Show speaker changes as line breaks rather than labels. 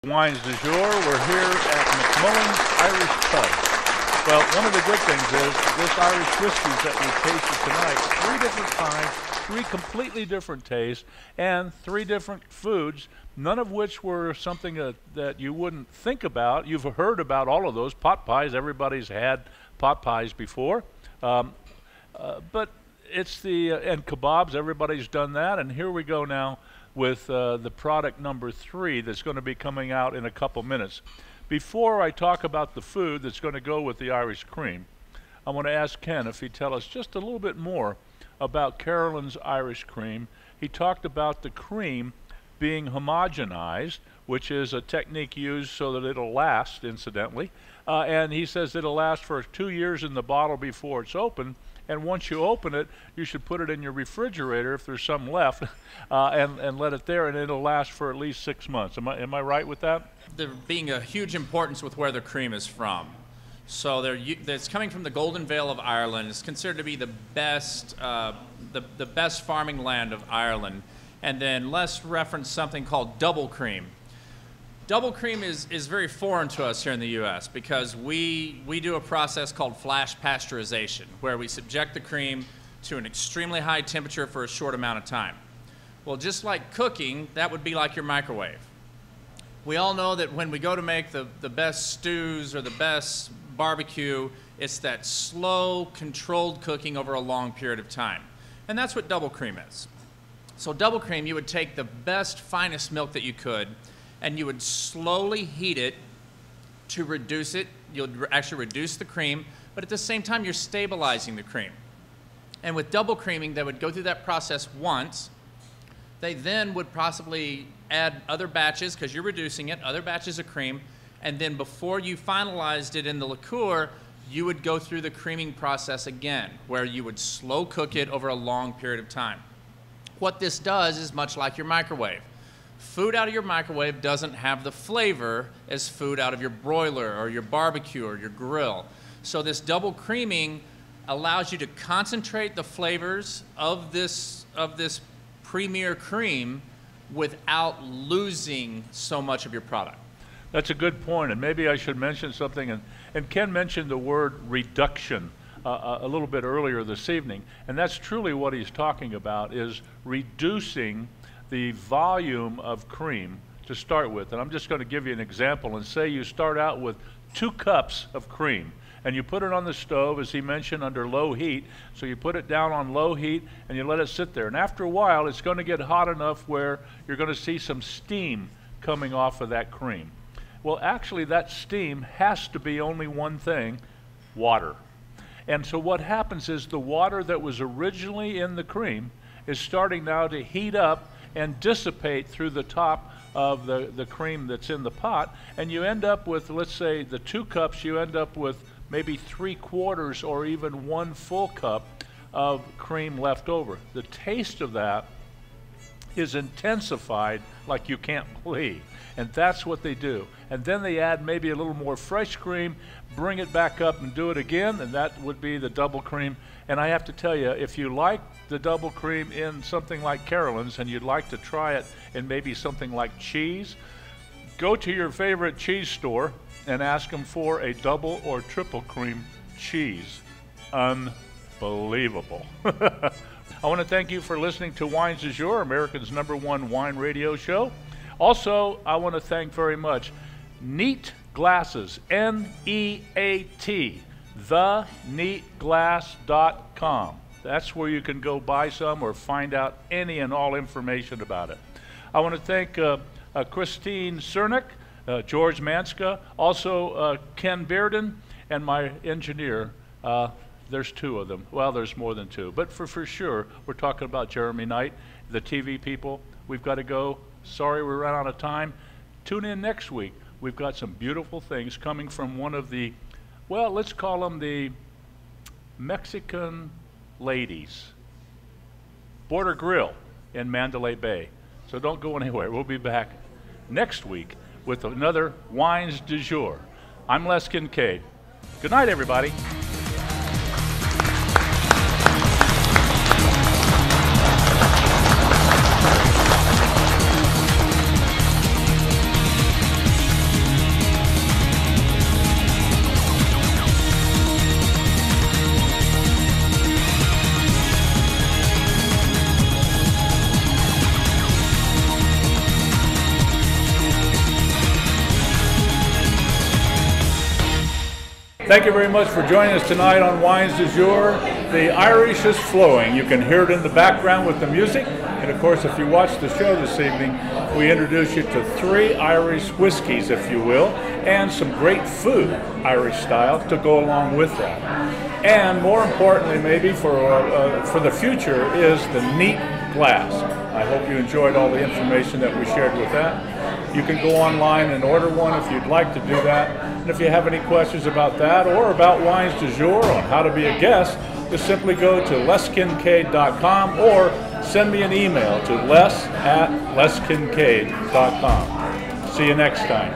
Wines du jour. We're here at McMullen's Irish Pub. Well, one of the good things is this Irish whiskeys that we tasted tonight, 3 different kinds, 3 completely different tastes, and 3 different foods, none of which were something that you wouldn't think about. You've heard about all of those. Pot pies, everybody's had pot pies before. But it's and kebabs, everybody's done that. And here we go now with the product number 3 that's going to be coming out in a couple minutes. Before I talk about the food that's going to go with the Irish cream, I want to ask Ken if he'd tell us just a little bit more about Carolyn's Irish cream. He talked about the cream being homogenized, which is a technique used so that it'll last, incidentally. And he says it'll last for 2 years in the bottle before it's open. And once you open it, you should put it in your refrigerator if there's some left, and let it there, and it'll last for at least 6 months. Am I right with that?
There being a huge importance with where the cream is from. So it's coming from the Golden Vale of Ireland. It's considered to be the best, the best farming land of Ireland. And then let's reference something called double cream. Double cream is very foreign to us here in the U.S. because we do a process called flash pasteurization, where we subject the cream to an extremely high temperature for a short amount of time. Well, just like cooking, that would be like your microwave. We all know that when we go to make the best stews or the best barbecue, it's that slow, controlled cooking over a long period of time. And that's what double cream is. So double cream, you would take the best, finest milk that you could, and you would slowly heat it to reduce it. You'll actually reduce the cream, but at the same time, you're stabilizing the cream. And with double creaming, they would go through that process once. They then would possibly add other batches, because you're reducing it, other batches of cream, and then before you finalized it in the liqueur, you would go through the creaming process again, where you would slow cook it over a long period of time. What this does is much like your microwave. Food out of your microwave doesn't have the flavor as food out of your broiler or your barbecue or your grill. So this double creaming allows you to concentrate the flavors of this premier cream without losing so much of your product.
That's a good point, and maybe I should mention something, and Ken mentioned the word reduction a little bit earlier this evening, and that's truly what he's talking about, is reducing the volume of cream to start with. And I'm just going to give you an example and say you start out with 2 cups of cream and you put it on the stove, as he mentioned, under low heat. So you put it down on low heat and you let it sit there. And after a while, it's going to get hot enough where you're going to see some steam coming off of that cream. Well, actually, that steam has to be only one thing: water. And so what happens is the water that was originally in the cream is starting now to heat up and dissipate through the top of the cream that's in the pot, and you end up with, let's say, the 2 cups, you end up with maybe 3/4 or even 1 full cup of cream left over. The taste of that is intensified like you can't believe, and that's what they do. And then they add maybe a little more fresh cream, bring it back up and do it again, and that would be the double cream. And I have to tell you, if you like the double cream in something like Carolyn's and you'd like to try it in maybe something like cheese, go to your favorite cheese store and ask them for a double or triple cream cheese. Unbelievable. I want to thank you for listening to Wines du Jour, America's #1 wine radio show. Also, I want to thank very much Neat Glasses, N-E-A-T, theneatglass.com. That's where you can go buy some or find out any and all information about it. I want to thank Christine Cernick, George Manska, also Ken Bearden, and my engineer. There's 2 of them. Well, there's more than 2, but for sure, we're talking about Jeremy Knight, the TV people. We've got to go. Sorry we ran out of time. Tune in next week. We've got some beautiful things coming from one of the, well, let's call them the Mexican ladies. Border Grill in Mandalay Bay. So don't go anywhere. We'll be back next week with another Wines du Jour. I'm Les Kincaid. Good night, everybody. Thank you very much for joining us tonight on Wines du Jour. The Irish is flowing. You can hear it in the background with the music. And of course, if you watch the show this evening, we introduce you to 3 Irish whiskeys, if you will, and some great food, Irish style, to go along with that. And more importantly, maybe for the future, is the neat glass. I hope you enjoyed all the information that we shared with that. You can go online and order one if you'd like to do that. And if you have any questions about that or about Wines du Jour on how to be a guest, just simply go to leskincade.com or send me an email to les@leskincade.com. See you next time.